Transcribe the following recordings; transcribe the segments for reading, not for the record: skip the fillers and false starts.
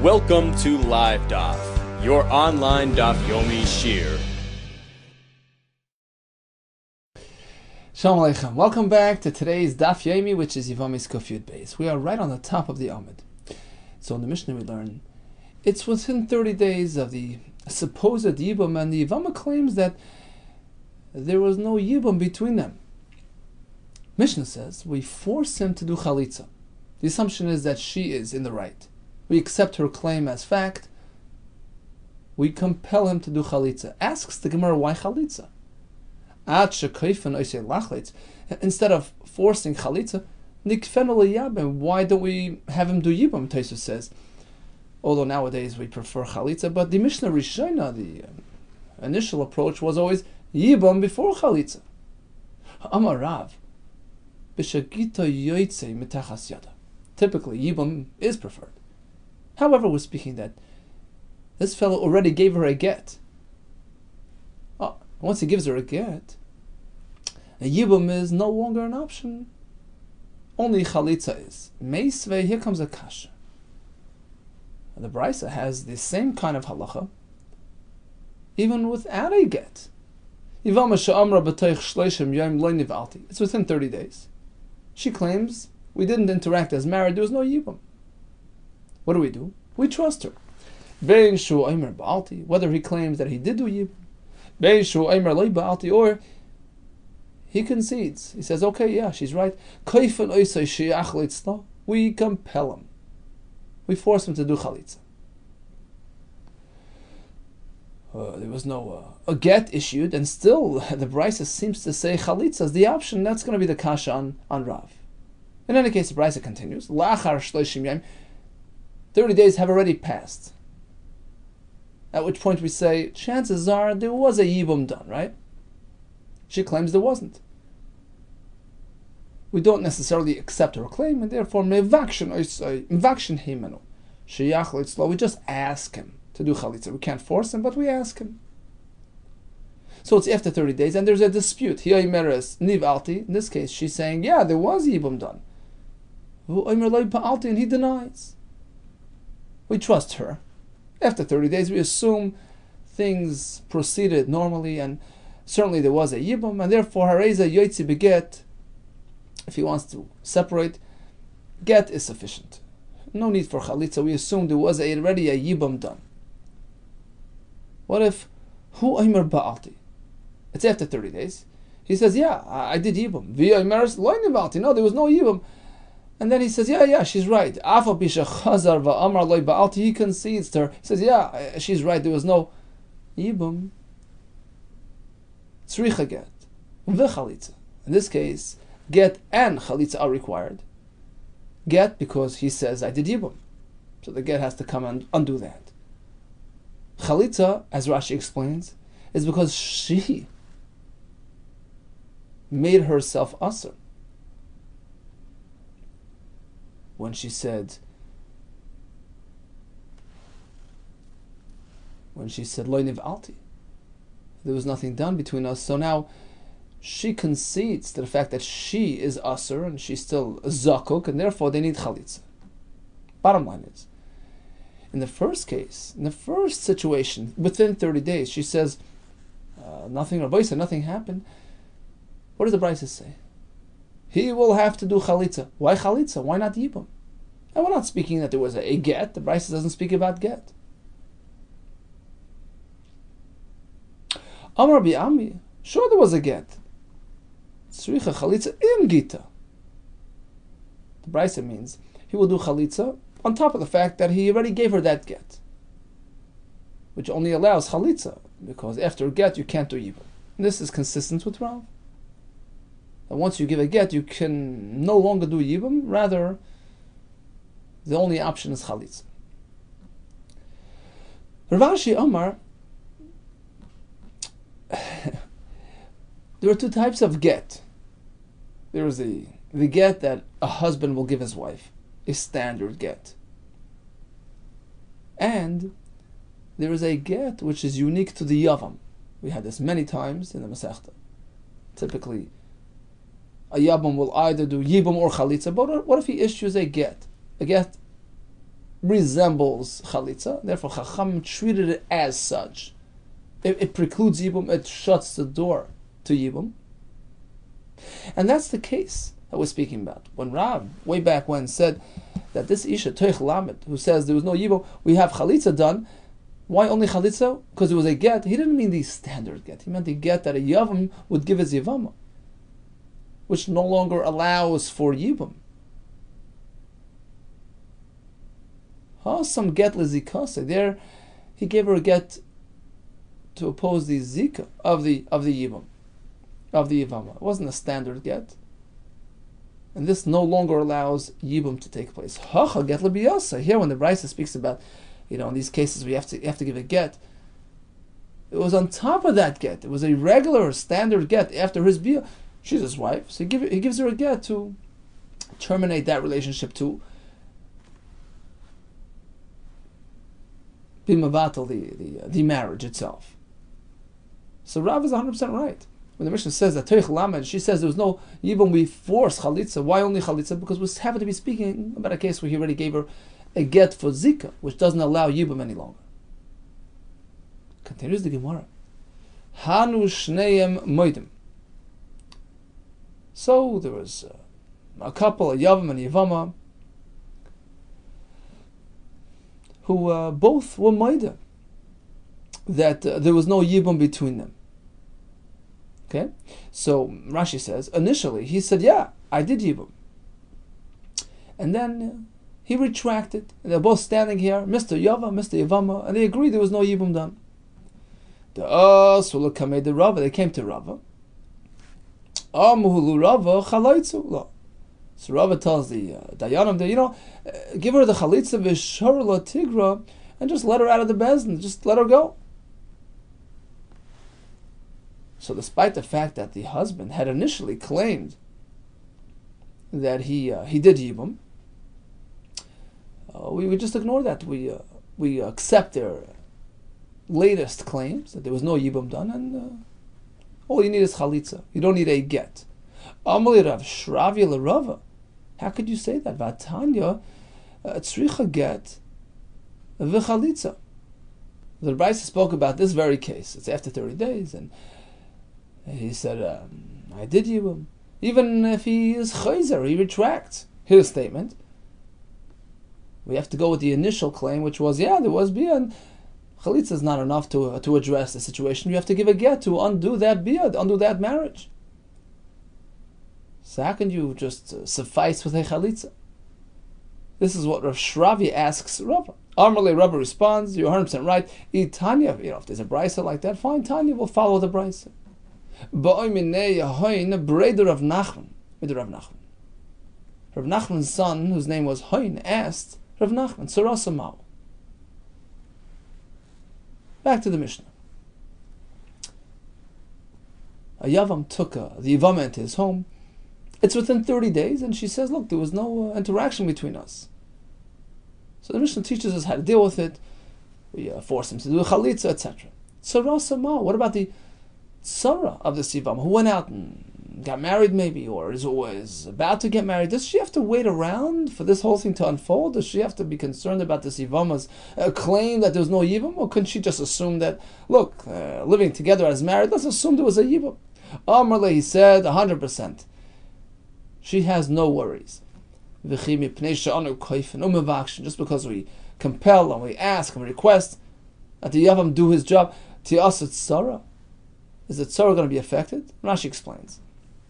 Welcome to Live Daf, your online Daf Yomi Shir. Shalom Aleichem. Welcome back to today's Daf Yomi, which is Yevamos Kufyud Beis. We are right on the top of the Amud. So in the Mishnah we learn, it's within 30 days of the supposed Yibum, and the Yevama claims that there was no Yibum between them. Mishnah says, we force him to do Chalitza. The assumption is that she is in the right. We accept her claim as fact. We compel him to do Chalitza. Asks the Gemara, why Chalitza? Instead of forcing Chalitza, why don't we have him do Yibum? Tosfos says, although nowadays we prefer Chalitza, but the Mishnah Rishona, the initial approach was always Yibum before Chalitza. Amar Rav, typically Yibum is preferred. However, we're speaking that this fellow already gave her a get. Once he gives her a get, a Yibum is no longer an option. Only Chalitza is. Meisvei, here comes a kasha. The Brisa has the same kind of halacha, even without a get. It's within 30 days. She claims, we didn't interact as married, there was no Yibum. What do? We trust her. Whether he claims that he did do Yibum, or he concedes. He says, okay, yeah, she's right. We compel him. We force him to do Chalitza. There was no a get issued, and still the Brisa seems to say Chalitza is the option. That's going to be the kasha on Rav. In any case, the Brisa continues. 30 days have already passed. At which point we say, chances are there was a Yibum done, right? She claims there wasn't. We don't necessarily accept her claim, and therefore, we just ask him to do Chalitza. We can't force him, but we ask him. So it's after 30 days, and there's a dispute. In this case, she's saying, yeah, there was Yibum done. And he denies. We trust her. After 30 days, we assume things proceeded normally, and certainly there was a Yibum, and therefore, Hareza Yoitzi Beget, if he wants to separate, get is sufficient. No need for Chalitza. We assume there was already a Yibum done. What if Hu Omer Ba'alti? It's after 30 days. He says, yeah, I did Yibum. V'ya Omeres Lo Nivalti. No, there was no Yibum. And then he says, yeah, she's right. He concedes to her. He says, yeah, she's right. There was no Yibum. Tzricha get. V'chalitza. In this case, get and Chalitza are required. Get because he says, I did Yibum. So the get has to come and undo that. Chalitza, as Rashi explains, is because she made herself asur. When she said, Lo Niv'alti, there was nothing done between us. So now she concedes to the fact that she is asur and she's still zakuk, and therefore they need Chalitza. Bottom line is, in the first case, in the first situation, within 30 days, she says, nothing happened. What does the Brisa say? He will have to do Chalitza. Why Chalitza? Why not Yibum? And we're not speaking that there was a get. The Brisa doesn't speak about get. Amar Rabbi Ami, sure there was a get. Tzricha Chalitza in Gita. The Brisa means he will do Chalitza on top of the fact that he already gave her that get, which only allows Chalitza, because after a get you can't do Yibum. And this is consistent with Rav. And once you give a get, you can no longer do Yibum, rather, the only option is Chalitza. Rav Ashi Amar, there are two types of get. There is the get that a husband will give his wife, a standard get. And there is a get which is unique to the Yavam. We had this many times in the Masechta. Typically, a Yavam will either do Yibum or Chalitza, but what if he issues a get resembles chalitza. Therefore, Chacham treated it as such. It precludes yibum. It shuts the door to yibum. And that's the case that we're speaking about. When Rav, way back when, said that this Isha, Toich Lamed, who says there was no yibum, we have chalitza done. Why only chalitza? Because it was a get. He didn't mean the standard get. He meant the get that a yavam would give his yavama, which no longer allows for yibum. Some get lezikase. There, he gave her a get to oppose the zika of the yibum, of the yavama. It wasn't a standard get, and this no longer allows yibum to take place. Hacha get lebiyasa. Here, when the Brisa speaks about, in these cases we have to give a get, it was on top of that get. It was a regular standard get after his bia. She's his wife, so he gives her a get to terminate that relationship, to be mavatal the marriage itself. So Rav is 100% right. When the Mishnah says that Toich Lamed, she says there was no yibum, we force chalitza. Why only chalitza? Because we happen to be speaking about a case where he already gave her a get for zika, which doesn't allow yibum any longer. Continues the Gemara. Hanu shneim moedim. So there was a couple, a yavam and a yavama, who both were moedim, that there was no yibum between them. Okay, so Rashi says initially he said, "Yeah, I did yibum," and then he retracted. And they're both standing here, Mr. Yava, Mr. Yavama, and they agreed there was no yibum done. The Rava, they came to Rava. So Rava tells the Dayanim, give her the chalitza v'shor la tigra, and just let her out of the bezdin, just let her go. So despite the fact that the husband had initially claimed that he did yibum, we just ignore that. We accept their latest claims that there was no yibum done, and all you need is chalitza. You don't need a get. Amali Rav Shravya l'Rava. How could you say that? Vatanya tzricha get v'chalitza. The Brisa spoke about this very case. It's after 30 days, and he said, I did yibum. Even if he is chayzer, he retracts his statement. We have to go with the initial claim, which was, there was bia, and chalitza is not enough to address the situation. You have to give a get to undo that bia, undo that marriage. So how can you just suffice with a chalitza? This is what Rav Shravya asks Rava. Amarle Rava responds, you're 100% right. Tanya, if there's a brisa like that, fine, Tanya will follow the brisa. Rav Nachman. Rav Nachman's son, whose name was Hoin, asked Rav Nachman, Sarasamau. Back to the Mishnah. A Yavam took the Yevama into his home. It's within 30 days, and she says, look, there was no interaction between us. So the Mishnah teaches us how to deal with it. We force him to do a chalitza, etc. Sarasamau. What about the Sarah of the Yevama, who went out and got married maybe, or is about to get married? Does she have to wait around for this whole thing to unfold? Does she have to be concerned about this Yevama's claim that there was no Yivam? Or couldn't she just assume that, look, living together as married, let's assume there was a Yivam? Amarle, he said, 100%. She has no worries. Just because we compel and we ask and we request that the Yavam do his job, to us it's Sarah. Is the tzara going to be affected? Rashi explains.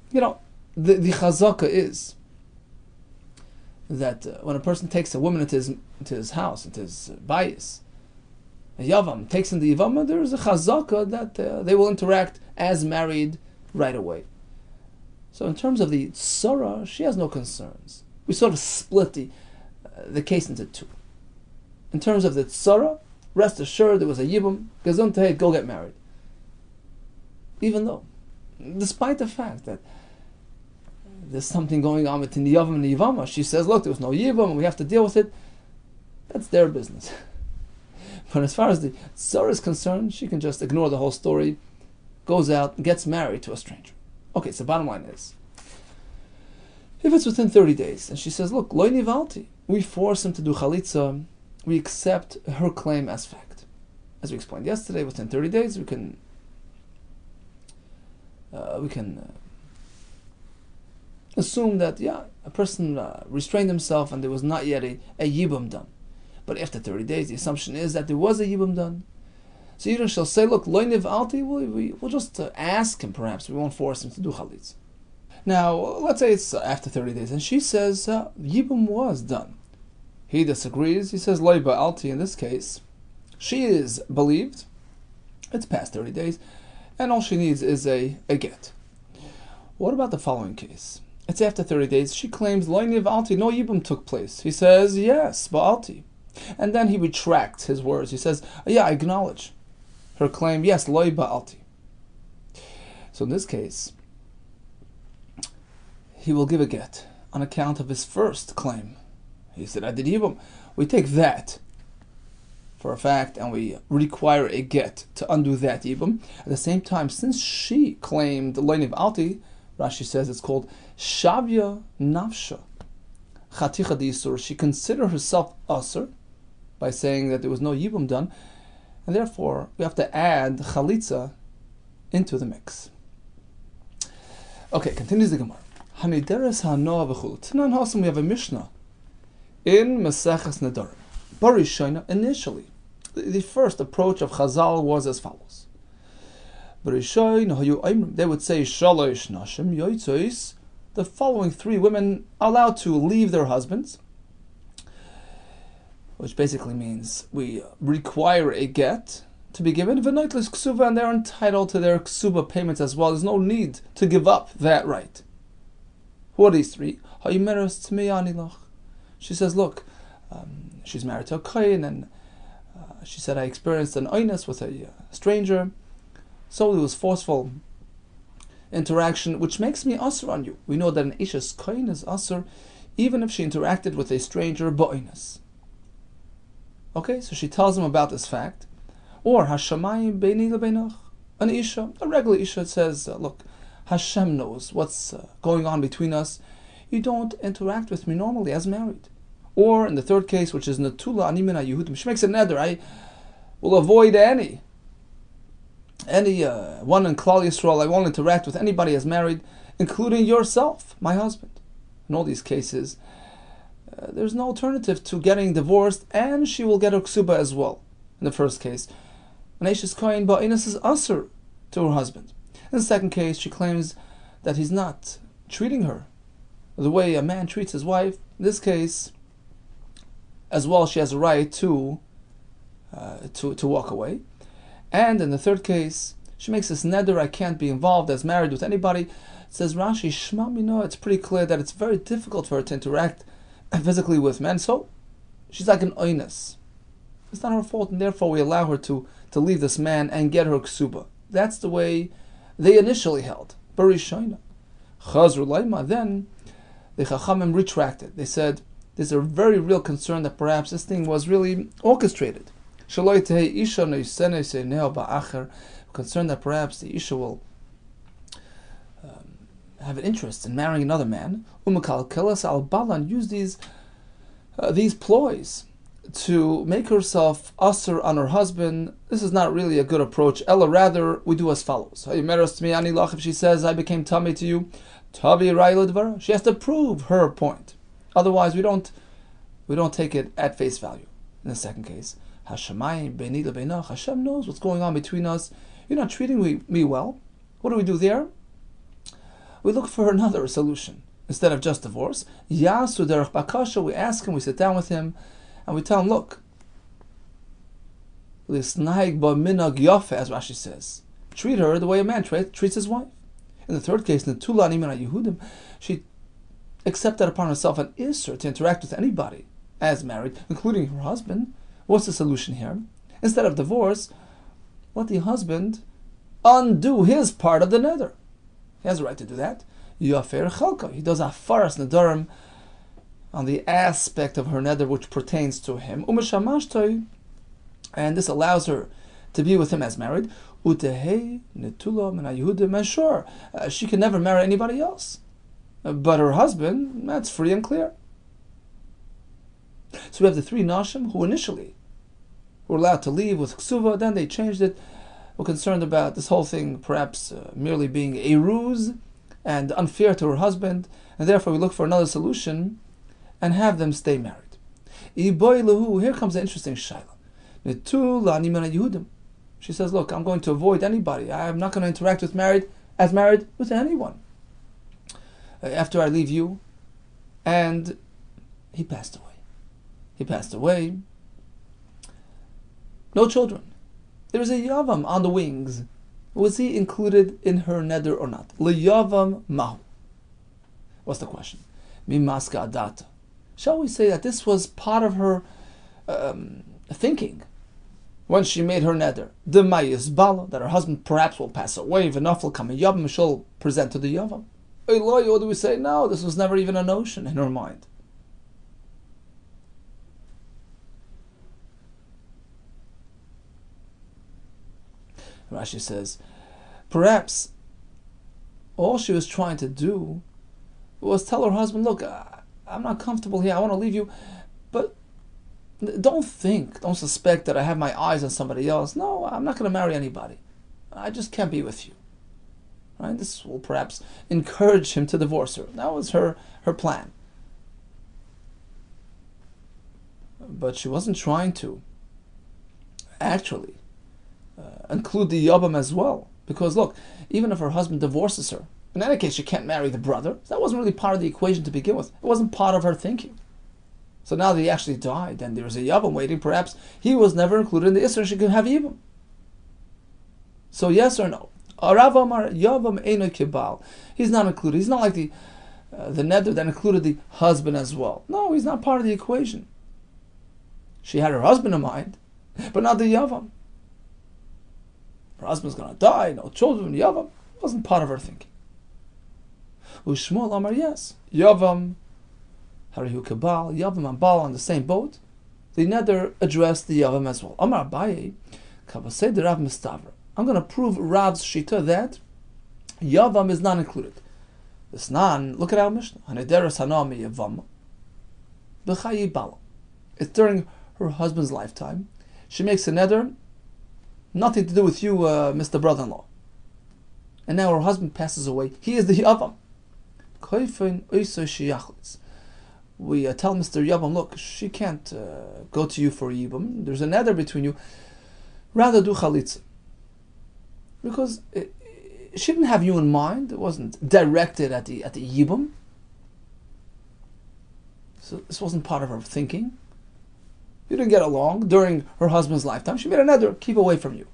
The chazaka is that when a person takes a woman into his house, into his bayis, a yavam takes in the yavama, there is a chazaka that they will interact as married right away. So in terms of the tzara, she has no concerns. We sort of split the case into two. In terms of the tzara, rest assured there was a yibum, gesundheit, go get married. Even though, despite the fact that there's something going on between the Yavam and the Yevama, she says, look, there was no Yivam, and we have to deal with it. That's their business. But as far as the Tzara is concerned, she can just ignore the whole story, goes out, and gets married to a stranger. Okay, so bottom line is, if it's within 30 days, and she says, look, loy nivalti, we force him to do chalitza, we accept her claim as fact. As we explained yesterday, within 30 days we can assume that a person restrained himself and there was not yet a yibum done. But after 30 days, the assumption is that there was a yibum done. So Yidden shall say, look, loiniv alti, we'll just ask him perhaps. We won't force him to do chalitz. Now, let's say it's after 30 days, and she says, yibum was done. He disagrees. He says, loiba alti, in this case. She is believed. It's past 30 days. And all she needs is a get. What about the following case? It's after 30 days. She claims, loiniv alti, no yibum took place. He says, yes, ba'alti. And then he retracts his words. He says, I acknowledge her claim, yes, loy ba'alti. So in this case, he will give a get on account of his first claim. He said, I did yibum. We take that for a fact and we require a get to undo that yibum. At the same time, since she claimed loy alti, Rashi says it's called shavya nafsha chaticha d'isur. She considered herself asur by saying that there was no yibum done, and therefore we have to add chalitza into the mix. Okay, continues the Gemara. Hanideres hanoah v'chul. Tanan Hasim, we have a Mishnah in Maseches Nedarim. Barishayna, initially, the first approach of Chazal was as follows. Barishayna hayu aimrim. They would say shalosh nashim yoytzois. The following 3 women are allowed to leave their husbands, which basically means we require a get to be given v'noitlis ksuva, and they're entitled to their ksuba payments as well. There's no need to give up that right. Who are these 3? Hayimeres tmei. She says, look, she's married to a kohen, and she said, I experienced an oinus with a stranger, so it was forceful interaction, which makes me asur on you. We know that an isha's kohen is asur, even if she interacted with a stranger ba'oinus. Okay, so she tells him about this fact. Or Hashamayim beini lebeinach, an isha, a regular isha, says, look, Hashem knows what's going on between us. You don't interact with me normally as married. Or in the third case, which is Natula Animina Yehudim, she makes a neder, I will avoid any one in Klal Yisrael. I won't interact with anybody as married, including yourself, my husband. In all these cases, there's no alternative to getting divorced, and she will get her ksuba as well. In the first case, an Eishes Kohen ba'inus is asur to her husband. In the second case, she claims that he's not treating her the way a man treats his wife. In this case, as well, she has a right to walk away. And in the third case, she makes this neder, I can't be involved as married with anybody. It says Rashi, Shma Mino, it's pretty clear that it's very difficult for her to interact physically with men, so she's like an oinus. It's not her fault, and therefore we allow her to leave this man and get her ksuba. That's the way they initially held. Barishayna. Chazru Laima, then the Chachamim retracted. They said there's a very real concern that perhaps this thing was really orchestrated. Concerned that perhaps the Isha will have an interest in marrying another man. And use these ploys to make herself asur on her husband. This is not really a good approach. Ella, rather, we do as follows. If she says, I became tummy to you, she has to prove her point. Otherwise, we don't take it at face value. In the second case, Hashem knows what's going on between us. You're not treating me well. What do we do there? We look for another solution. Instead of just divorce, Yasu derech bakasha, we ask him, we sit down with him, and we tell him, look, lisnaig ba minag yafe, as Rashi says. Treat her the way a man treats his wife. In the third case, Netula Animina Yehudim, she accepted upon herself an isser to interact with anybody as married, including her husband. What's the solution here? Instead of divorce, let the husband undo his part of the neder. He has a right to do that. Yafer chalka. He does afaras nedarim on the aspect of her neder which pertains to him. And this allows her to be with him as married. Utehei netula mina Yehudim. And sure, she can never marry anybody else. But her husband, that's free and clear. So we have the three Nashim who initially were allowed to leave with Ksuva, then they changed it. We're concerned about this whole thing perhaps merely being a ruse and unfair to her husband, and therefore we look for another solution and have them stay married. Here comes the interesting shaila. She says, look, I'm going to avoid anybody. I'm not going to interact with married with anyone after I leave you. And he passed away. No children. There is a Yavam on the wings. Was he included in her neder or not? Yavam mahu. What's the question? Mimaska adata. Shall we say that this was part of her thinking when she made her neder? The mayis bala, that her husband perhaps will pass away. V'nafal kam yavam, she'll present to the Yavam. Eloi, or do we say no? This was never even a notion in her mind. Rashi says, perhaps all she was trying to do was tell her husband, look, I'm not comfortable here, I want to leave you, but don't suspect that I have my eyes on somebody else. No, I'm not going to marry anybody. I just can't be with you. Right? This will perhaps encourage him to divorce her. That was her plan. But she wasn't trying to actually include the Yavam as well. Because look, even if her husband divorces her, in any case she can't marry the brother. That wasn't really part of the equation to begin with. It wasn't part of her thinking. So now that he actually died and there's a Yavam waiting, perhaps he was never included in the Isra, she could have Yavam. So yes or no? Rav Amar Yavam Eino Kibal. He's not included. He's not like the neder that included the husband as well. No, he's not part of the equation. She had her husband in mind, but not the Yavam. Her husband's going to die, no children, Yavam. It wasn't part of her thinking. Ushmuel Amar, yes. Yavam, Harihu Kabal, Yavam and Baal on the same boat. The neder addressed the Yavam as well. Amar Abaye, Kavasei de Rav Mistavra. I'm going to prove Rav's Shita that Yavam is not included. This nan, look at our Mishnah. Hanederes Hanami Yavam. B'chayi Bala. It's during her husband's lifetime. She makes a neder, nothing to do with you, Mr. Brother-in-law. And now her husband passes away. He is the Yavam. We tell Mr. Yavam, look, she can't go to you for Yibam. There's a neder between you. Rather do Chalitza. Because she didn't have you in mind. It wasn't directed at the Yibam. So this wasn't part of her thinking. You didn't get along during her husband's lifetime. She made a neder, keep away from you.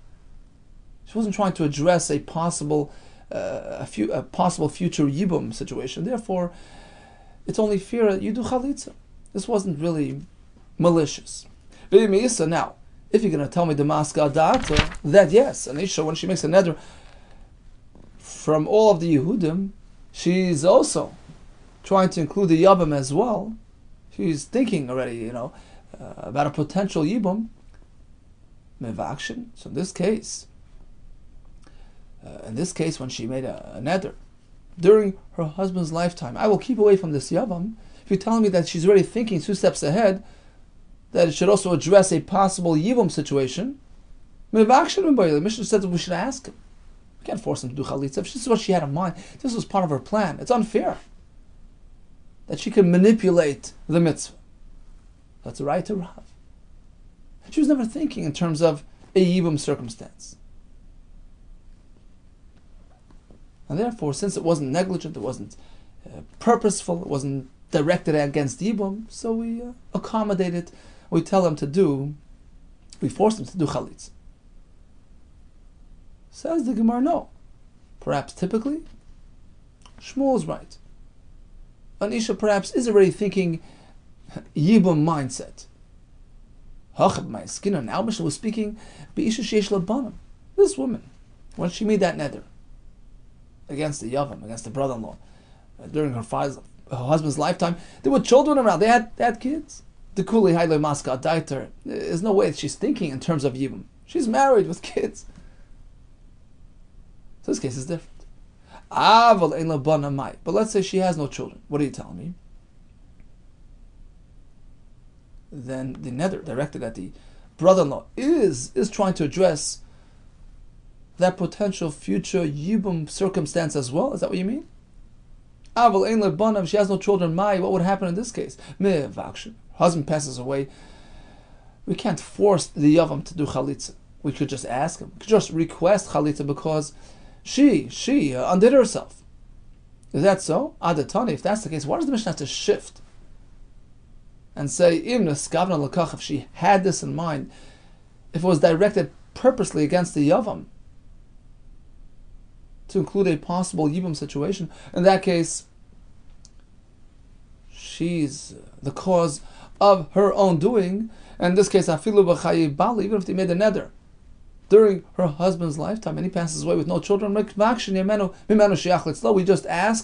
She wasn't trying to address a possible future Yibum situation. Therefore, it's only fair that you do Chalitza. This wasn't really malicious. Now, if you're going to tell me the Maska Da'ata, that yes, an Isha, when she makes a neder from all of the Yehudim, she's also trying to include the Yabam as well. She's thinking already, about a potential Yibum. Mevakshin. So in this case, when she made a neder during her husband's lifetime, I will keep away from this Yavam. If you're telling me that she's already thinking 2 steps ahead, that it should also address a possible Yivam situation, the Mishnah says that we should ask him. We can't force him to do Chalitza. If this is what she had in mind, this was part of her plan. It's unfair that she can manipulate the mitzvah. That's a right to Rav. She was never thinking in terms of a Yibam circumstance. And therefore, since it wasn't negligent, it wasn't purposeful, it wasn't directed against Yibam, so we accommodate it. We tell them to do, we force them to do Chalitz. Says the Gemara, no. Perhaps typically, Shmuel is right. Anisha perhaps is already thinking Yibam mindset. Hachab my skin, and now Mishnah was speaking, Be'isha sheish labanim. This woman, when she made that neder against the Yavam, against the brother-in-law, during her husband's lifetime, there were children around. They had kids. The kuli hayle maska daiter. There's no way that she's thinking in terms of Yibam. She's married with kids. So this case is different. But let's say she has no children. What are you telling me? then the neder directed at the brother-in-law is trying to address that potential future yibum circumstance as well. Is that what you mean? Aval ein lebanav, she has no children. What would happen in this case? Husband passes away. We can't force the yavam to do chalitza. We could just ask him. We could just request chalitza because she undid herself. Is that so? Adatani, if that's the case, why does the Mishnah have to shift and say, even if she had this in mind, if it was directed purposely against the yavam, to include a possible yibum situation, in that case, she's the cause of her own doing. And in this case, afilu b'chayi bali, even if they made a neder during her husband's lifetime and he passes away with no children, we just ask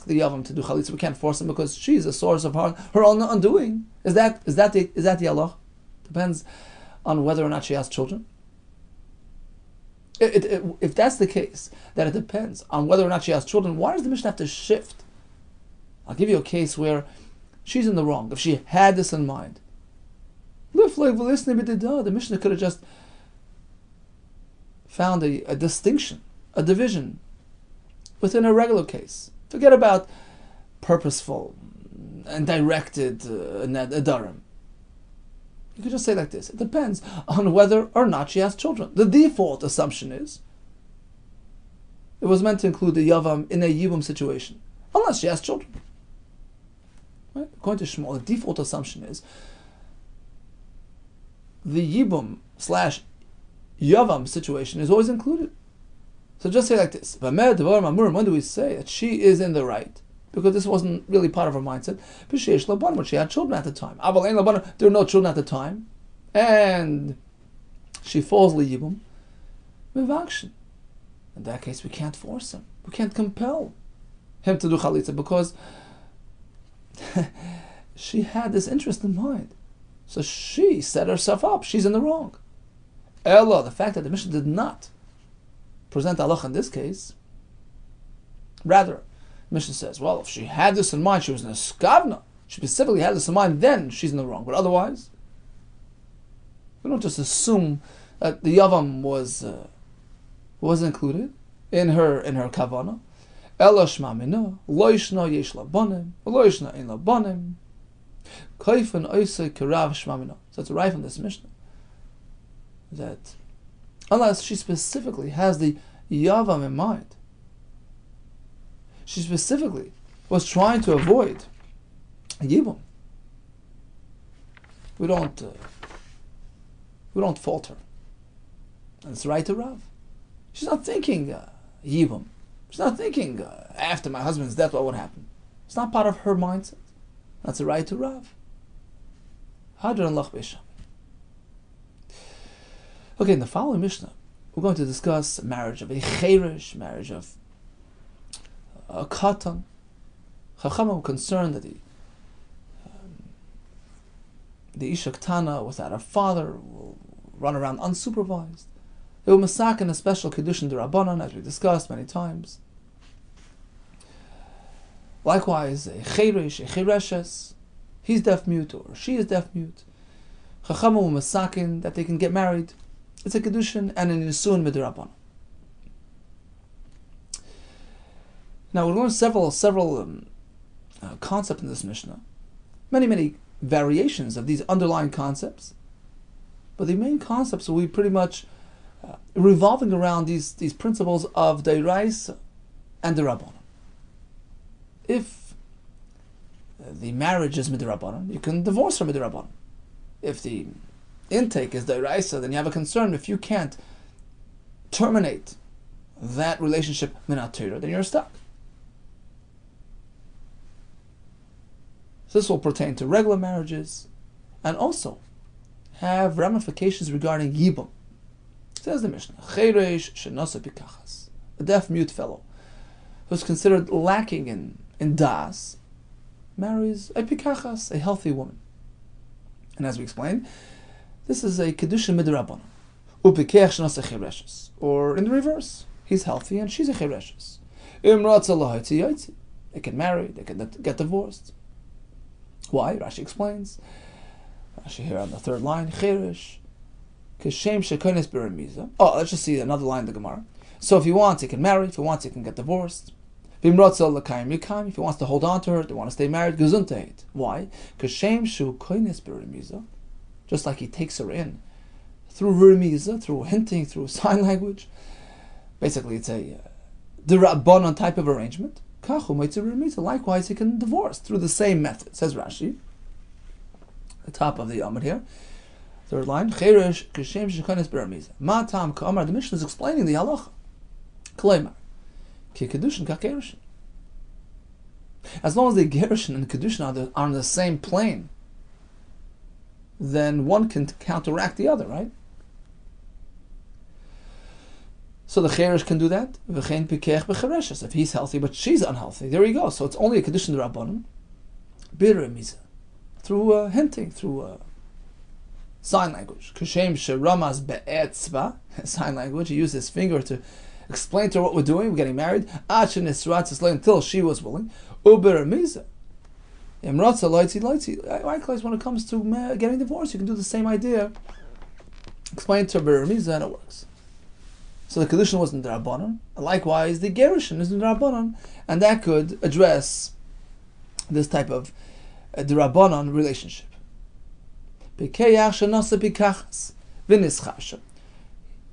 the yavam to do chalitza. We can't force him because she's a source of her own undoing. Is that the Allah? Depends on whether or not she has children. If that's the case, that it depends on whether or not she has children, why does the Mishnah have to shift? I'll give you a case where she's in the wrong. If she had this in mind, the Mishnah could have just found a distinction, a division within a regular case. Forget about purposeful and directed nedarim. You could just say like this: it depends on whether or not she has children. The default assumption is it was meant to include the yavam in a yibum situation, unless she has children. Right? According to Shmuel, the default assumption is the yibum / yavam situation is always included. So just say like this: when do we say that she is in the right? Because this wasn't really part of her mindset. But she had children at the time. There were no children at the time. And she falls liyibum. Mivakshim. In that case, we can't force him. We can't compel him to do chalitza because she had this interest in mind. So she set herself up. She's in the wrong. Ella, the fact that the Mishnah did not present halach in this case, rather, Mishnah says, well, if she had this in mind, she was in a skavna, she specifically had this in mind, then she's in the wrong. But otherwise, we don't just assume that the yavam was included in her kavana. Ela shma mina, lo yishna yesh labanim, lo yishna ein labanim, kaifen oisei kerav shma mina. So it's right from this Mishnah that unless she specifically has the yavam in mind, she specifically was trying to avoid yibum, we don't fault her. And it's right to Rav. She's not thinking yibum. She's not thinking after my husband's death what would happen. It's not part of her mindset. That's a right to Rav. Hadran lach b'sham. Okay, in the following Mishnah, we're going to discuss marriage of a cheirish, marriage of a katan. Chachamim were concerned that the isha ktana without a father will run around unsupervised. They were masakin a special kedushin d'Rabbanan, as we discussed many times. Likewise, a cheirish, a cheireshes, he's deaf mute or she is deaf mute. Chachamim were masakin that they can get married. It's a kedushin and an nisuin midrabbanan. Now we're going to several concepts in this Mishnah, many variations of these underlying concepts, but the main concepts will be pretty much revolving around these principles of Deiraisa and D'Rabbanan. If the marriage is Midrabbanan, you can divorce from Midrabbanan. If the intake is Deiraisa, then you have a concern. If you can't terminate that relationship Minat Torah, then you're stuck. So this will pertain to regular marriages and also have ramifications regarding Yibum. Says the Mishnah, Chereish shenasa pikachas, a deaf mute fellow who's considered lacking in das, marries a pikachas, a healthy woman. And as we explained, this is a kedusha midrabbanan. Upikech shenasa chereshes, or in the reverse, he's healthy and she's a chereshes. Imratza lahaytzi yaytzi. They can marry, they can get divorced. Why? Rashi explains. Actually, here on the third line, Cherish, Kishem Shekonis Beremiza. Oh, let's just see another line in the Gemara. So if he wants, he can marry. If he wants, he can get divorced. If he wants to hold on to her, they want to stay married, Gesundheit. Why? Kishem Shekonis Beremiza. Just like he takes her in through Remiza, through hinting, through sign language. Basically, it's a Rabbanon type of arrangement. Likewise, he can divorce through the same method, says Rashi. The top of the Amud here. Third line. The Mishnah is explaining the halacha. As long as the gerushin and the kedushin are on the same plane, then one can counteract the other, right? So the cherish can do that. If he's healthy but she's unhealthy, there you go. So it's only a kedushin rabbanon, through hinting, through sign language. Kishem sheramas be'etzva, sign language. He used his finger to explain to her what we're doing. We're getting married. Until she was willing. Likewise, when it comes to getting divorced, you can do the same idea. Explain to her beremiza and it works. So the kedushin wasn't the rabbanon. Likewise, the gerushin isn't the rabbanon, and that could address this type of the rabbanon relationship.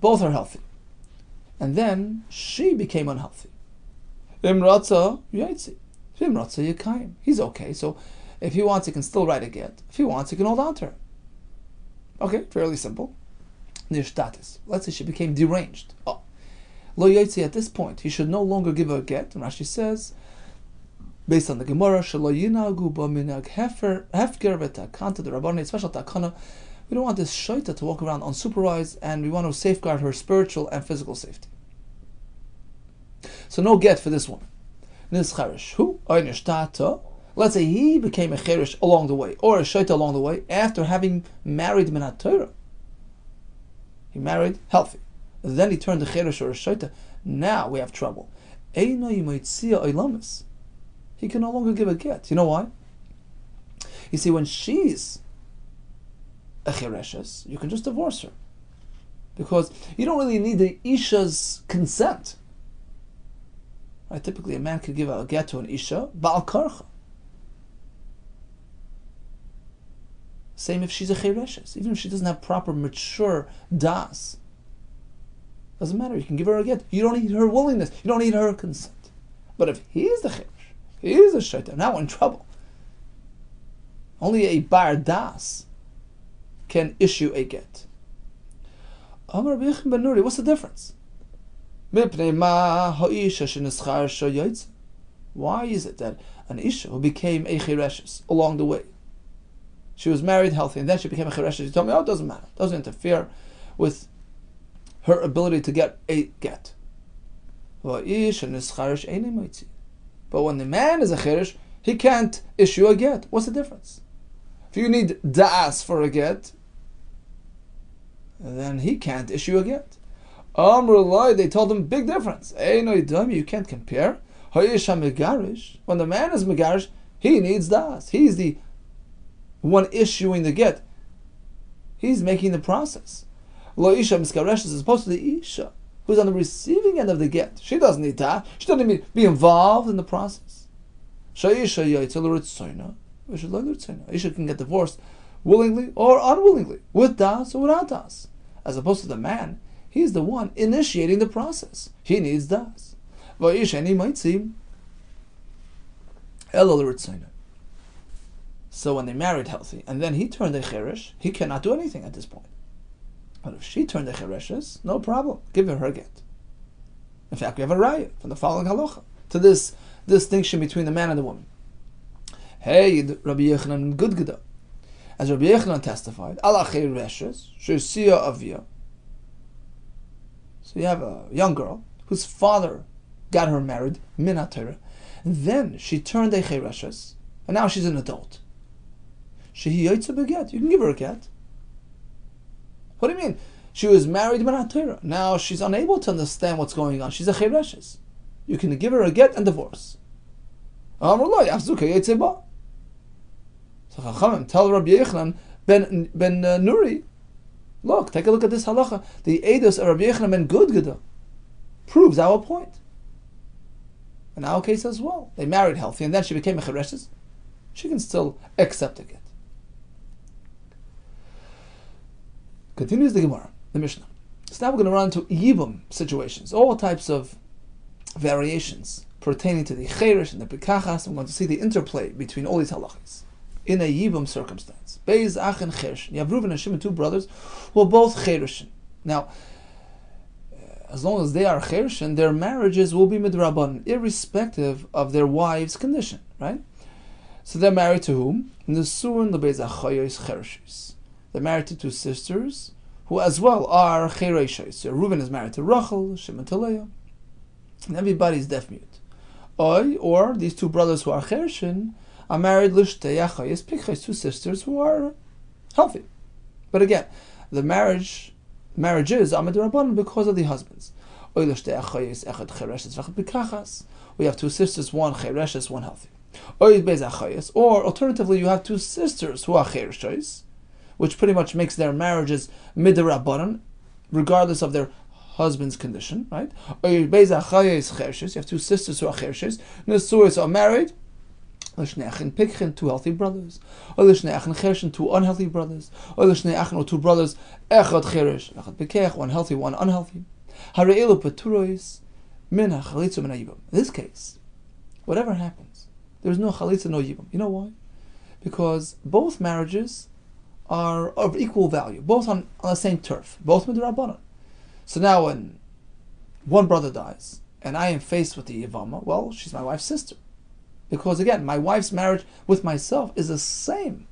Both are healthy, and then she became unhealthy. He's okay. So if he wants, he can still write a get. If he wants, he can hold on to her. Okay, fairly simple. Nishtatis. Let's say she became deranged. Oh, lo yotzi, at this point, he should no longer give her a get. And Rashi says, based on the Gemara, shelo yinagu ba minag hefker v'takanta the Rabbanon, special takana. We don't want this shaita to walk around unsupervised, and we want to safeguard her spiritual and physical safety. So no get for this woman. Nischarish. Who? Let's say he became a cherish along the way, or a shaita along the way, after having married minat Torah. He married healthy. Then he turned the cherish or a shaita. Now we have trouble. He can no longer give a get. You know why? You see, when she's a chereshes, you can just divorce her. Because you don't really need the isha's consent. Right? Typically a man could give a get to an isha, ba'al karcha. Same if she's a chereshes. Even if she doesn't have proper mature das. Doesn't matter, you can give her a get. You don't need her willingness. You don't need her consent. But if he's the cheresh, he is a shaitan, now we're in trouble. Only a bar das can issue a get. What's the difference? Why is it that an isha who became a chereshes along the way, she was married healthy and then she became a chereshes, you told me, oh, it doesn't matter, it doesn't interfere with her ability to get a get. But when the man is a cheresh, he can't issue a get. What's the difference? If you need da'as for a get, then he can't issue a get. They told him, big difference. You can't compare. When the man is megarish, he needs da'as. He's the one issuing the get. He's making the process. Lo isha miskaresh as opposed to the isha who's on the receiving end of the get. She doesn't need that. She doesn't need to be involved in the process. Isha can get divorced willingly or unwillingly, with das or without das. As opposed to the man, he's the one initiating the process. He needs das. So when they married healthy, and then he turned a cheresh, he cannot do anything at this point. But if she turned a chereshes, no problem. Give her get. In fact, we have a raya from the following halacha to this distinction between the man and the woman. Hey, Rabbi Yehuda Kessler, as Rabbi Yehuda testified, ala chereshes shesiya avia. So you have a young girl whose father got her married minat Torah, and then she turned a chereshes, and now she's an adult. Shehi yotze beget. You can give her a get. What do you mean? She was married minat Torah. Now she's unable to understand what's going on. She's a chereshes. You can give her a get and divorce. So Chachamim tell Rabbi Yehuda, Ben Nuri, look, take a look at this halacha. The Eidos of Rabbi Yehuda ben Gudgada proves our point. In our case as well, they married healthy, and then she became a chereshes. She can still accept a get. Continues the Gemara, the Mishnah. So now we're going to run into Yibum situations, all types of variations pertaining to the Cheresh and the Pikachas. I'm going to see the interplay between all these halachas in a Yibum circumstance. Beis Ach and Cheresh. You have Reuven and Shimon, two brothers, who are both Chereshin. Now, as long as they are Chereshin, their marriages will be midrabanan, irrespective of their wife's condition, right? So they're married to whom? Nesuin lebeis achayos Chereshis. They're married to two sisters, who as well are Chereshis. So Reuven is married to Rachel, Shimon to Leah, and everybody's deaf mute. Or these two brothers who are Chereshin are married l'shtei achayos Pikchos, two sisters who are healthy. But again, the marriages are midrabanan because of the husbands. We have two sisters, one chereshes, one healthy. Or alternatively, you have two sisters who are chereshes, which pretty much makes their marriages midrabanan, regardless of their husband's condition, right? You have two sisters who are chereshes. Nesuos are married. Two healthy brothers, or two unhealthy brothers, or two brothers, one healthy, one unhealthy. In this case, whatever happens, there's no chalitza, no yibum. You know why? Because both marriages are of equal value, both on the same turf, both midrabanan. So now when one brother dies, and I am faced with the Yevama, well, she's my wife's sister. Because again, my wife's marriage with myself is the same,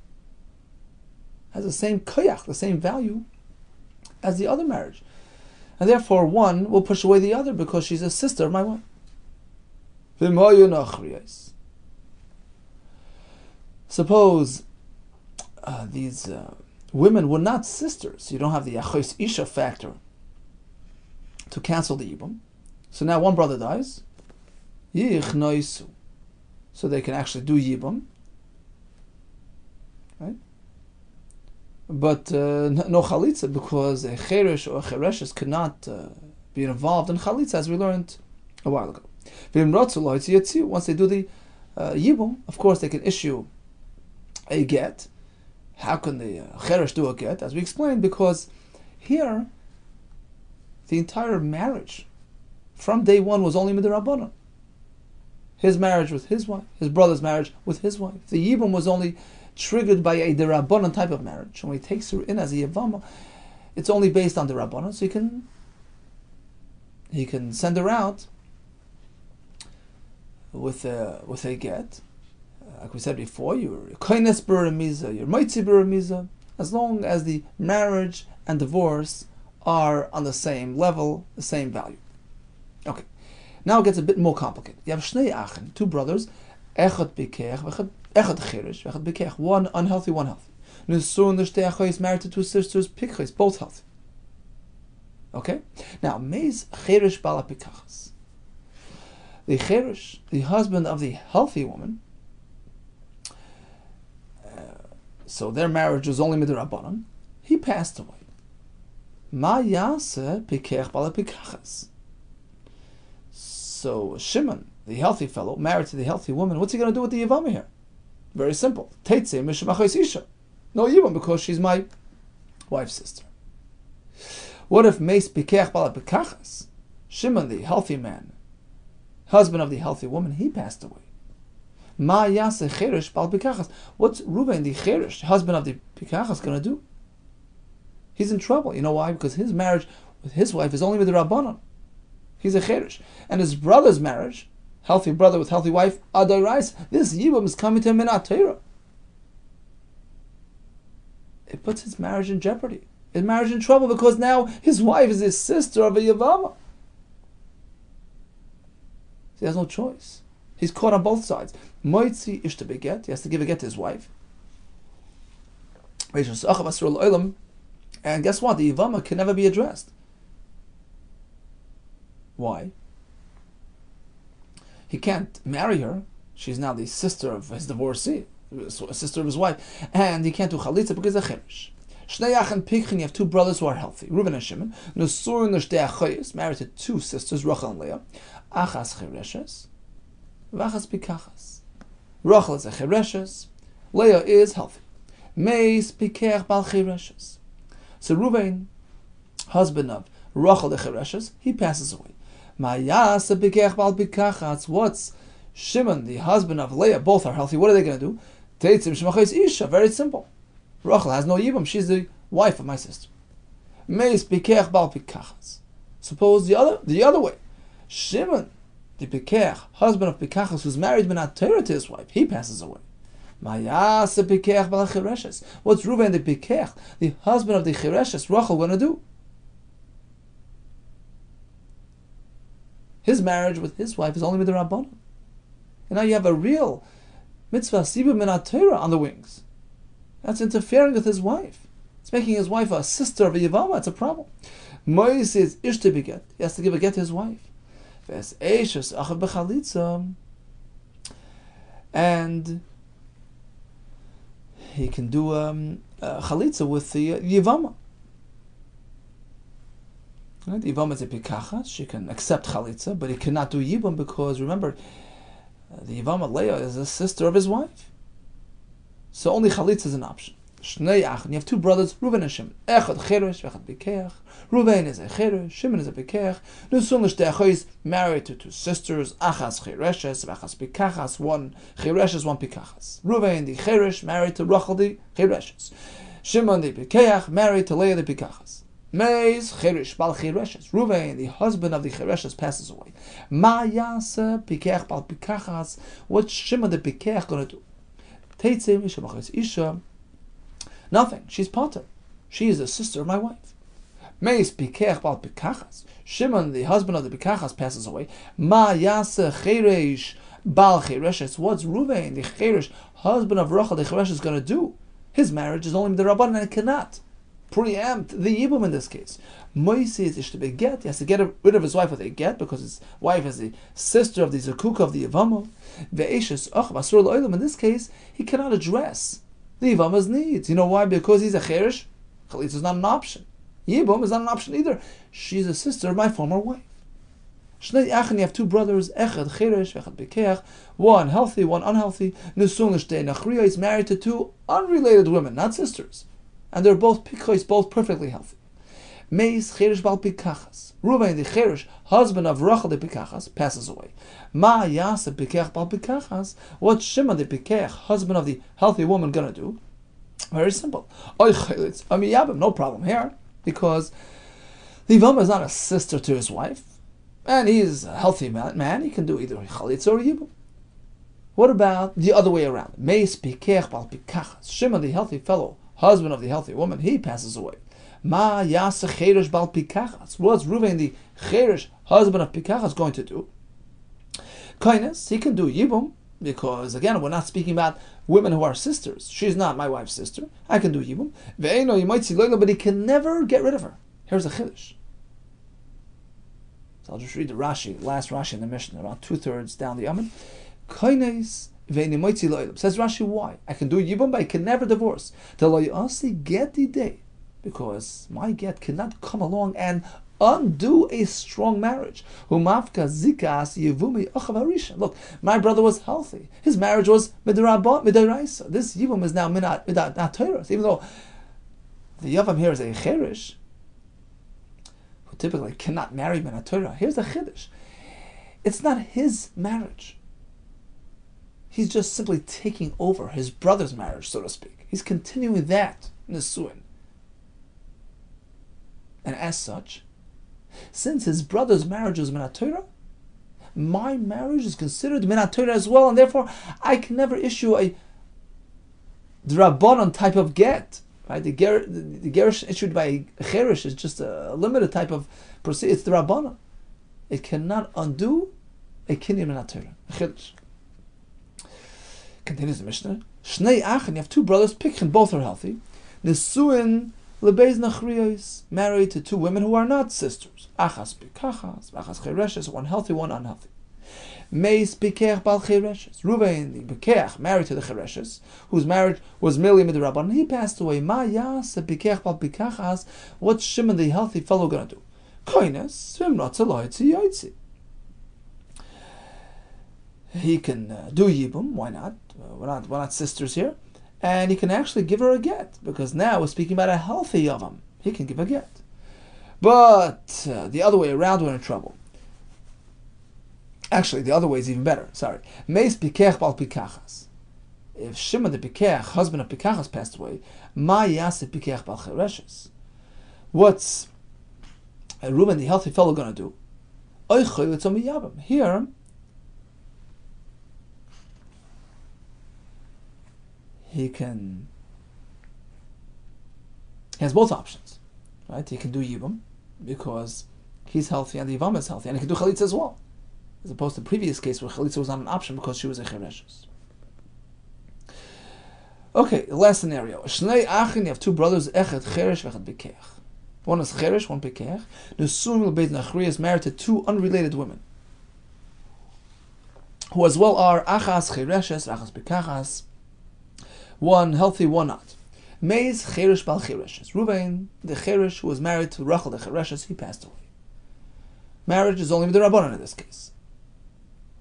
has the same koyach, the same value as the other marriage. And therefore one will push away the other because she's a sister of my wife. Suppose these women were not sisters. You don't have the achos isha factor to cancel the yibum. So now one brother dies. So they can actually do yibum, right? But no chalitza, because a cheresh or a chereshes could not be involved in chalitza, as we learned a while ago. Once they do the yibum, of course they can issue a get. How can the cheresh do a get? As we explained, because here the entire marriage from day one was only midrabanan. His marriage with his wife, his brother's marriage with his wife. The yibum was only triggered by a derabanan type of marriage. When he takes her in as a yevama, it's only based on derabanan, so he can send her out with a get. Like we said before, you're koines beramiza, you're moitzi beramiza, as long as the marriage and divorce are on the same level, the same value. Okay. Now it gets a bit more complicated. You have shnei achen, two brothers, echad bikech, echad cheresh, echad bikech, one unhealthy, one healthy. Nesuin l'shtei achos is married to two sisters, pikchos, both healthy. Okay? Now, meiz cheresh bala pikachas. The cheresh, the husband of the healthy woman, so their marriage was only midrabanan, he passed away. Ma yaseh pikech bala pikachas. So Shimon, the healthy fellow, married to the healthy woman, what's he going to do with the Yevama here? Very simple. Teitzei mishmachos isha. No Yevama, because she's my wife's sister. What if meis pikech bala pikachas? Shimon, the healthy man, husband of the healthy woman, he passed away. Ma yaseh cheresh bala pikachas. What's Reuven, the cheresh, husband of the pikachas, going to do? He's in trouble. You know why? Because his marriage with his wife is only with the rabbanon. He's a cheresh. And his brother's marriage, healthy brother with healthy wife, adairais, this yibum is coming to him in Torah. It puts his marriage in jeopardy. His marriage in trouble, because now his wife is his sister of a Yevama. He has no choice. He's caught on both sides. Moitzi ish to beget. He has to give a get to his wife. And guess what? The Yevama can never be addressed. Why? He can't marry her. She's now the sister of his divorcee. a sister of his wife, and he can't do chalitza because of cheresh. Shnei Achen Pikchin, you have two brothers who are healthy, Reuven and Shimon. Nesurin l'shtei achayos, married to two sisters, Rachel and Leah. Achas chereshes, v'achas pikachas. Rachel is a chereshes, Leah is healthy. Meis pikech bal chereshes. So Reuven, husband of Rachel the chereshes, he passes away. Mayas pikech bal pikachas. What's Shimon, the husband of Leah? Both are healthy. What are they going to do? Teitzim shmachos isha. Very simple. Rachel has no yibum. She's the wife of my sister. Meis pikech bal pikachas. Suppose the other way. Shimon, the pikech, husband of pikachas, who's married minat Torah to his wife, he passes away. Mayas pikech bal chereshes. What's Reuven the pikech, the husband of the chereshes, Rachel, going to do? His marriage with his wife is only with the Rabbanon. And now you have a real mitzvah sibur minat Torah on the wings. That's interfering with his wife. It's making his wife a sister of a Yevamos. It's a problem. Moise is ish to beget. He has to give a get to his wife. And he can do chalitza with the Yevamos. Right? The Yevamos is a pikachas. She can accept chalitza, but he cannot do yibum because, remember, the Yevamos Leah is a sister of his wife. So only chalitza is an option. Shnei Achen, you have two brothers, Reuven and Shimon. Echad cheresh, v'echad pikech. Reuven is a cheresh, Shimon is a pikech. Nusun l'shtei achos, married to two sisters, achas chereshes, v'achas pikachas, one chereshes, one pikachas. Reuven the cheresh, married to Rachel the chereshes. Shimon the pikech, married to Leah the pikachas. Meis cheresh bal chereshes. Reuven, the husband of the chereshes, passes away. Ma yasa pikech bal pikachas. What's Shimon the pikech going to do? Teitzim ishemachos isha. Nothing. She's pater. She is the sister of my wife. Meis pikech bal pikachas. Shimon, the husband of the pikachas, passes away. Ma yasa cheresh bal chereshes. What's Reuven, the cheresh, husband of Rachel, the cheresh, is going to do? His marriage is only with the Rabbanan, and it cannot preempt the yibum in this case. Moise is ish to beget. He has to get rid of his wife with a get because his wife is the sister of the Zakuk of the Yevamos. Ve'eshes ach basur l'olam. In this case, he cannot address the Yevamos needs. You know why? Because he's a cheresh. Chalitza is not an option. Yibum is not an option either. She's a sister of my former wife. Shnei Achen, you have two brothers, Echad cheresh, v'echad pikech, one healthy, one unhealthy. Nusun l'shtei nachriya is married to two unrelated women, not sisters, and they're both pikchos, both perfectly healthy. Meis cheresh bal pikachas. Reuven, the cheresh, husband of Rachel the pikachas, passes away. Ma yasa pikech bal pikachas. What's Shimon the pikech, husband of the healthy woman, gonna do? Very simple. Oy chelitz amiyabim. No problem here, because the Yevamos is not a sister to his wife, and he's a healthy man. He can do either chalitza or yibum. What about the other way around? Meis pikech bal pikachas. Shimon, the healthy fellow, husband of the healthy woman, he passes away. Ma yasa cheresh bal pikachas. What's Reuven, the cheresh, husband of pikachas, going to do? Kindness, he can do yibum, because again, we're not speaking about women who are sisters. She's not my wife's sister. I can do yibum. Ve'eno yimaitzi loyla, but he can never get rid of her. Here's a chiddush. So I'll just read the Rashi, last Rashi in the Mishnah, about 2/3 down the Amud. Kindness. Says Rashi, why? I can do yibum, but I can never divorce. Get the day, because my get cannot come along and undo a strong marriage. Look, my brother was healthy. His marriage was midiraisa. This yibum is now not Torah. Even though the yavam here is a cherish, who typically cannot marry minat Torah. Here's the chiddush. It's not his marriage. He's just simply taking over his brother's marriage, so to speak. He's continuing that nesuin. And as such, since his brother's marriage was minat Torah, my marriage is considered minat Torah as well, and therefore I can never issue a drabanan type of get. Right? The gerish issued by a cherish is just a limited type of procedure. It's the drabanan. It cannot undo a kinyan minat Torah. Continues the Mishnah. Shnei Achen, you have two brothers, Pikchen, both are healthy. Nesuin lebeis nachriyos, married to two women who are not sisters. Achas pikachas, achas chereshes, one healthy, one unhealthy. Meis Bikech Bal Chereshes. Ruvain, the Bikech, married to the Chereshes, whose marriage was merely midrabanan, he passed away. Ma Yas Bikech Bal Bikachas. What's Shimon, the healthy fellow, going to do? Koines Vimratza Loitzi Yoitzi. He can do Yibum. Why not? We're not sisters here. And he can actually give her a get, because now we're speaking about a healthy Yavam. He can give a get. But the other way around, we're in trouble. Actually, the other way is even better. Sorry. Meis Bikech Bal Pikachas. If Shimon the Bikech, husband of Pikachas, passed away, Ma Yaseh Bikech Bal Chereshes. What's Reuben, the healthy fellow, going to do? Oichoy Litzom Yabam. Here, he has both options, right? He can do Yibam because he's healthy and the Yevamos is healthy, and he can do Chalitza as well, as opposed to the previous case where Chalitza was not an option because she was a Chereshes. Okay, the last scenario. Shnei Achin, you have two brothers, Echad Cheresh, Echad Bikech. One is Cheresh, one Bikech. Nesuim Beit Nachri is married to two unrelated women, who as well are Achas Chereshes, Achas Bikachas. One healthy, one not. Meis Cheresh Bal Chereshes. Ruvain, the Cheresh who was married to Rachel the Chereshes, he passed away. Marriage is only with the Rabbanan in this case.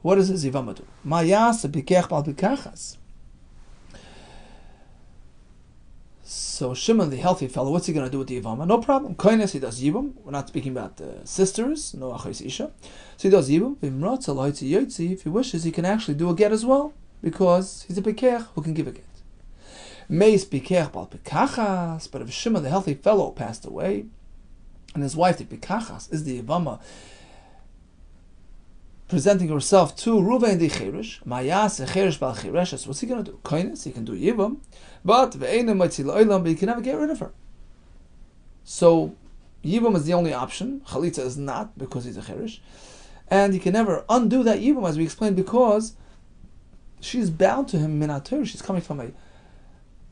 What does his Yevamos do? Mayas Bikech Bal Bikachas. So Shimon, the healthy fellow, what's he going to do with the Yevamos? No problem. Koines, he does Yibum. We're not speaking about sisters, no Achos Isha. So he does Yibum. If he wishes, he can actually do a get as well, because he's a Bikech who can give a get. Meis Bikech Bal Pikachas, but if Shimon, the healthy fellow, passed away, and his wife, the Pikachas, is the Yevamos, presenting herself to Ruvain the Cheresh, Mayas Cheresh Bal Chereshes, what's he going to do? Koines, he can do Yibum, but he can never get rid of her. So Yibum is the only option. Chalitza is not, because he's a Cheresh, and he can never undo that Yibum, as we explained, because she's bound to him minatur. She's coming from a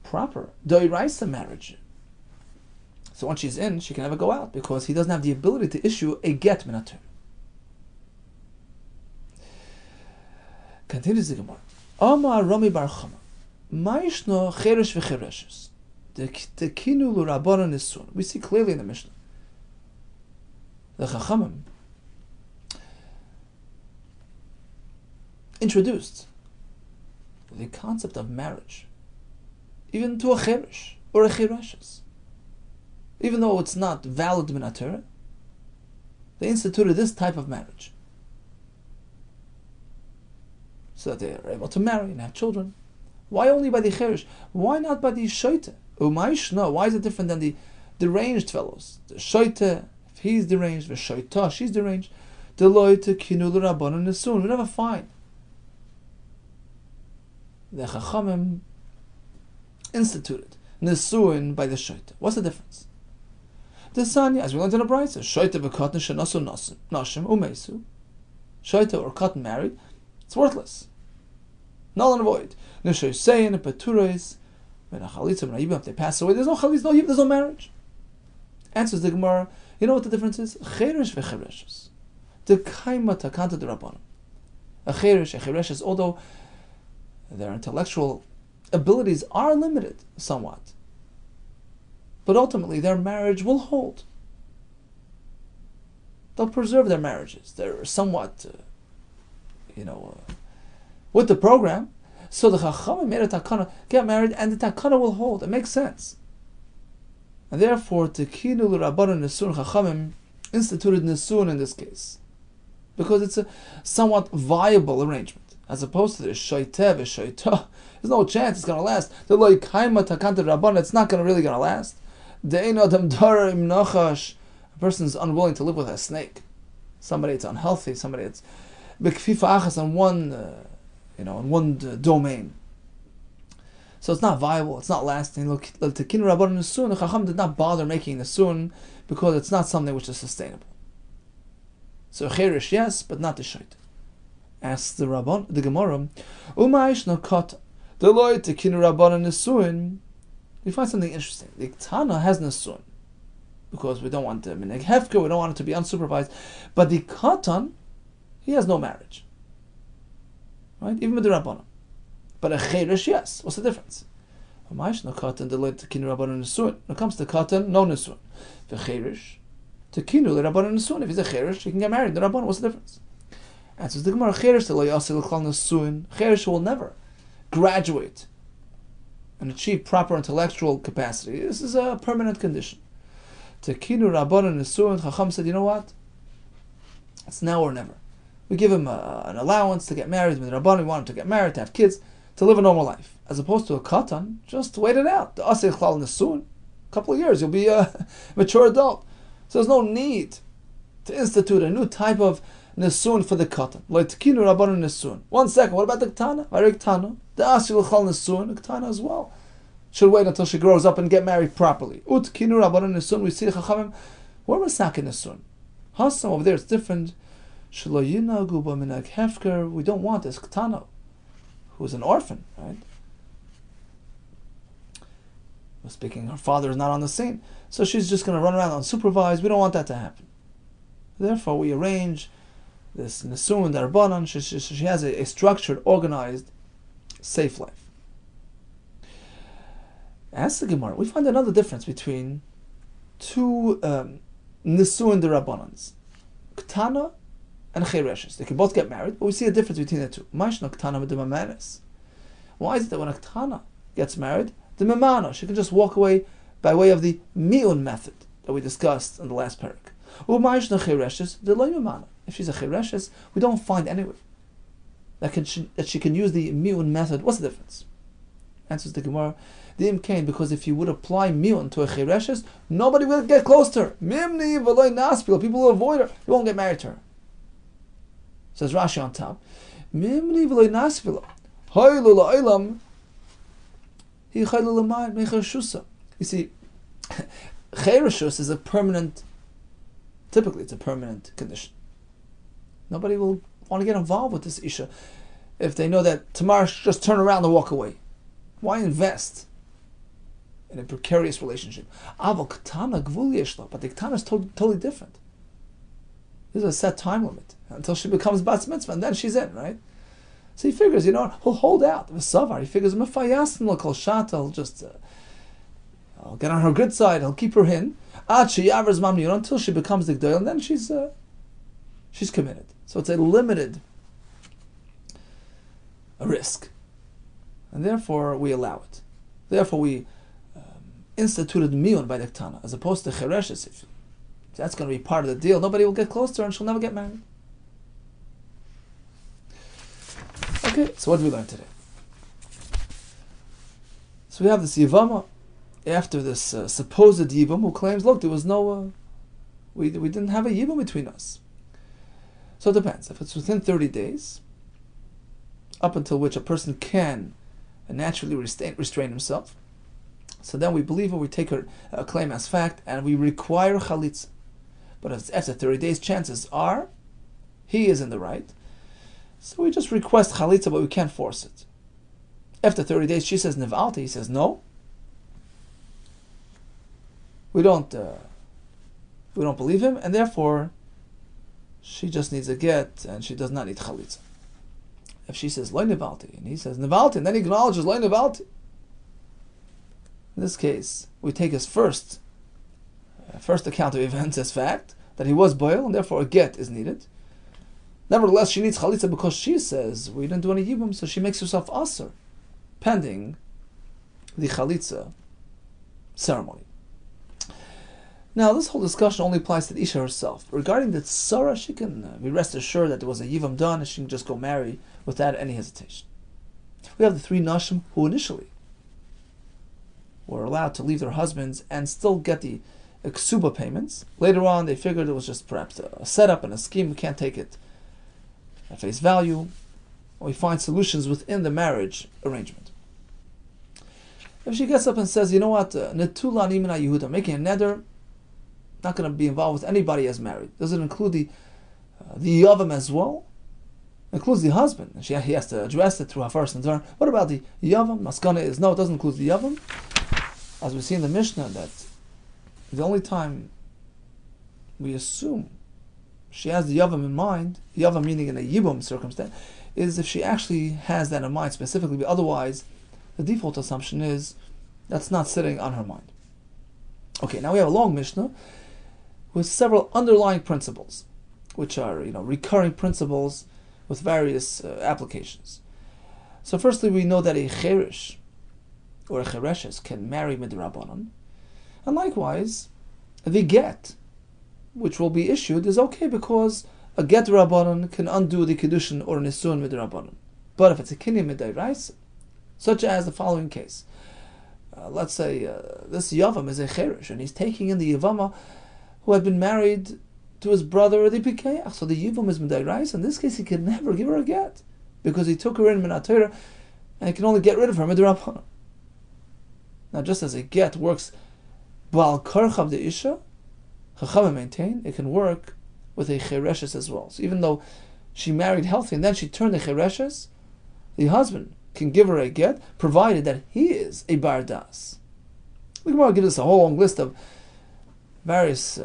proper doiraisa marriage. So once she's in, she can never go out, because he doesn't have the ability to issue a get minatur. Continues the Gemara. Amar Rami Bar Chama. Ma'ishno cheresh v'chereshes. Tekinu l'Rabbanan nisun. We see clearly in the Mishnah. The Chachamim introduced the concept of marriage, even to a cheresh or a chereshes. Even though it's not valid min HaTorah, they instituted this type of marriage, so that they are able to marry and have children. Why only by the cheresh? Why not by the shoite? No, why is it different than the deranged fellows? The shoite, if he's deranged, the shoita, she's deranged. Deloite kinu l'Rabbanan nisun. We never find the Chachamim instituted nisuin by the shoite. What's the difference? The Sanya, as we learned in the Brisa, shoite v'katan shenasu nashim umesu. Shoite or cotton married, it's worthless, null and void. Nishay saying peturais when a chalitza when a yibam, if they pass away, there's no chalitza, no yibam, there's no marriage. Answers the Gemara. You know what the difference is? Cheresh v'chereshes. The kaima takanta d'Rabbanan. A chereshes, although their intellectual abilities are limited somewhat, but ultimately their marriage will hold. They'll preserve their marriages. They're somewhat, with the program. So the Chachamim made a takana, get married, and the takana will hold. It makes sense. And therefore, tekinu l'Rabbanan nisun, Chachamim instituted nisun in this case, because it's a somewhat viable arrangement, as opposed to the shoiteh v'shoitah. There's no chance it's going to last. The loy kaima takanta Rabbanan, it's not really going to last. De'ein adam dara im nachash. A person is unwilling to live with a snake. Somebody that's unhealthy. Somebody that's b'kfifa achas on one domain. So it's not viable. It's not lasting. Look, the tekin Rabbanan nisun. The Chacham did not bother making nisun because it's not something which is sustainable. So cheresh, yes, but not the shait. Asks the Gemara, Umaish no kata. Deloy tekin Rabbanan nisuin. We find something interesting. The Tana has nisuin because we don't want the minhag hefka. We don't want it to be unsupervised. But the katan, he has no marriage. right? Even with the Rabbanon. But a cheresh, yes. What's the difference? When it comes to katan, no nesuin. The cheresh, to kinu the Rabbanon nesuin. If he's a cheresh, he can get married. The Rabbanon, what's the difference? Answers the Gemara, cheresh to lo yasil l'klal nesuin. Cheresh will never graduate and achieve proper intellectual capacity. This is a permanent condition. To kinu Rabbanon nesuin, Chacham said, you know what? It's now or never. We give him an allowance to get married. With Rabbanon, we want him to get married, to have kids, to live a normal life. As opposed to a katan, just wait it out. The asir chlal nesuin, a couple of years, you'll be a mature adult. So there's no need to institute a new type of nesuin for the katan. Like tekinu Rabbanon nesuin. 1 second, what about the ketana? The asir chlal nesuin, the ketana as well. Should wait until she grows up and get married properly. Utkinu Rabbanon nesuin, we see the chachamim, we're masakin nesuin. Hasam over there, it's different. Shelo yinagu b'minhag hefker, we don't want this ketana, who's an orphan, right? Speaking, her father is not on the scene, so she's just going to run around unsupervised. We don't want that to happen. Therefore, we arrange this nesuin darbanan. She has a structured, organized, safe life. As the Gemara, we find another difference between two nesuin darabanans, ketana and chereshes. They can both get married, but we see a difference between the two. Mashna ketana v'demamanis. Why is it that when a ketana gets married, the memana, she can just walk away by way of the mi'un method that we discussed in the last parak. U'ma'ishna chereshes, the loy memana. If she's a chereshes, we don't find anywhere that she can use the mi'un method. What's the difference? Answers the Gemara, the imkain, because if you would apply mi'un to a chereshes, nobody will get close to her. Mimni v'loy naspil, people will avoid her. They won't get married to her. Says Rashi on top, Mimni v'loy naspil, hoylu la'ilam, you see, cheirashus is a permanent, typically it's a permanent condition. Nobody will want to get involved with this isha if they know that tomorrow she'll just turn around and walk away. Why invest in a precarious relationship? Aval katana gvul yeshla, but the katana is totally different. There's a set time limit until she becomes bat mitzvah, and then she's in, right? So he figures, he'll hold out. He figures, he'll just I'll get on her good side, he'll keep her in, until she becomes the gdoil, and then she's committed. So it's a limited risk. And therefore we allow it. Therefore we instituted mi'un by the ketana, as opposed to chereshes. If that's going to be part of the deal, nobody will get close to her and she'll never get married. Okay, so what did we learn today? So we have this Yevama, after this supposed Yivam, who claims, look, there was no, we didn't have a Yivam between us. So it depends. If it's within 30 days, up until which a person can naturally restrain himself, so then we believe her, we take her claim as fact, and we require chalitza. But after 30 days, chances are he is in the right. So we just request chalitza, but we can't force it. After 30 days, she says nivalti. He says no. We don't believe him, and therefore she just needs a get, and she does not need chalitza. If she says loy nivalti, and he says nivalti, and then he acknowledges loy nivalti, in this case, we take his first account of events as fact that he was boil, and therefore a get is needed. Nevertheless, she needs chalitza because she says we didn't do any yibum, so she makes herself aser, pending the chalitza ceremony. Now, this whole discussion only applies to the isha herself. Regarding the tzara, she can be rest assured that there was a yibum done, and she can just go marry without any hesitation. We have the 3 nashim who initially were allowed to leave their husbands and still get the ksuba payments. Later on, they figured it was just perhaps a setup and a scheme. We can't take it at face value. We find solutions within the marriage arrangement. If she gets up and says, you know what, netula nimina Yehuda, making a neder, not going to be involved with anybody as married. Does it include the yavam as well? It includes the husband. And he has to address it through her first and turn. What about the yavam? Maskana is no, it doesn't include the yavam. As we see in the Mishnah, that the only time we assume she has the yavam in mind, yavam meaning in a yibum circumstance, is if she actually has that in mind specifically, but otherwise, the default assumption is that's not sitting on her mind. Okay, now we have a long Mishnah with several underlying principles, which are recurring principles with various applications. So firstly, we know that a cherish or a chereshes can marry midrabanan, and likewise, the get, which will be issued, is okay because a get rabbanan can undo the kedushin or nisun midrabanan. But if it's a kinyan midairaisa, such as the following case, let's say this yavam is a cherish and he's taking in the yavama who had been married to his brother the pikeach. So the yavam is midairaisa. In this case, he can never give her a get because he took her in min HaTorah and he can only get rid of her midrabanan. Now, just as a get works bal karchav de isha, Chachamim maintain it can work with a chereshes as well. So even though she married healthy and then she turned the chereshes, the husband can give her a get, provided that he is a bardas. The Gemara gives us a whole long list of various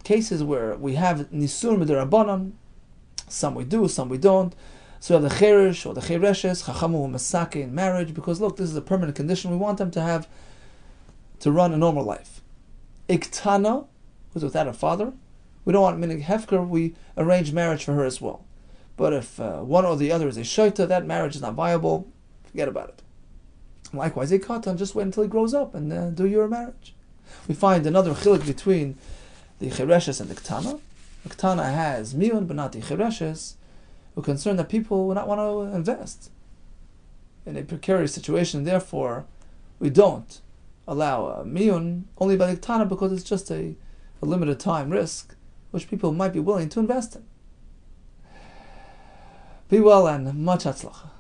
cases where we have nisur midrabanan. Some we do, some we don't. So we have the cherish or the chereshes, chachamu masake in marriage, because look, this is a permanent condition. We want them to have to run a normal life. Iktana, who's without a father, we don't want minig hefker, we arrange marriage for her as well. But if one or the other is a shaita, that marriage is not viable, forget about it. Likewise, a katan, just wait until he grows up and do your marriage. We find another chilik between the chereshes and the ktana. The ktana has miyun, but not the chereshes. We're concerned that people will not want to invest in a precarious situation, therefore we don't allow miyun only by the ktana because it's just a limited time risk which people might be willing to invest in. Be well and much hatzlacha.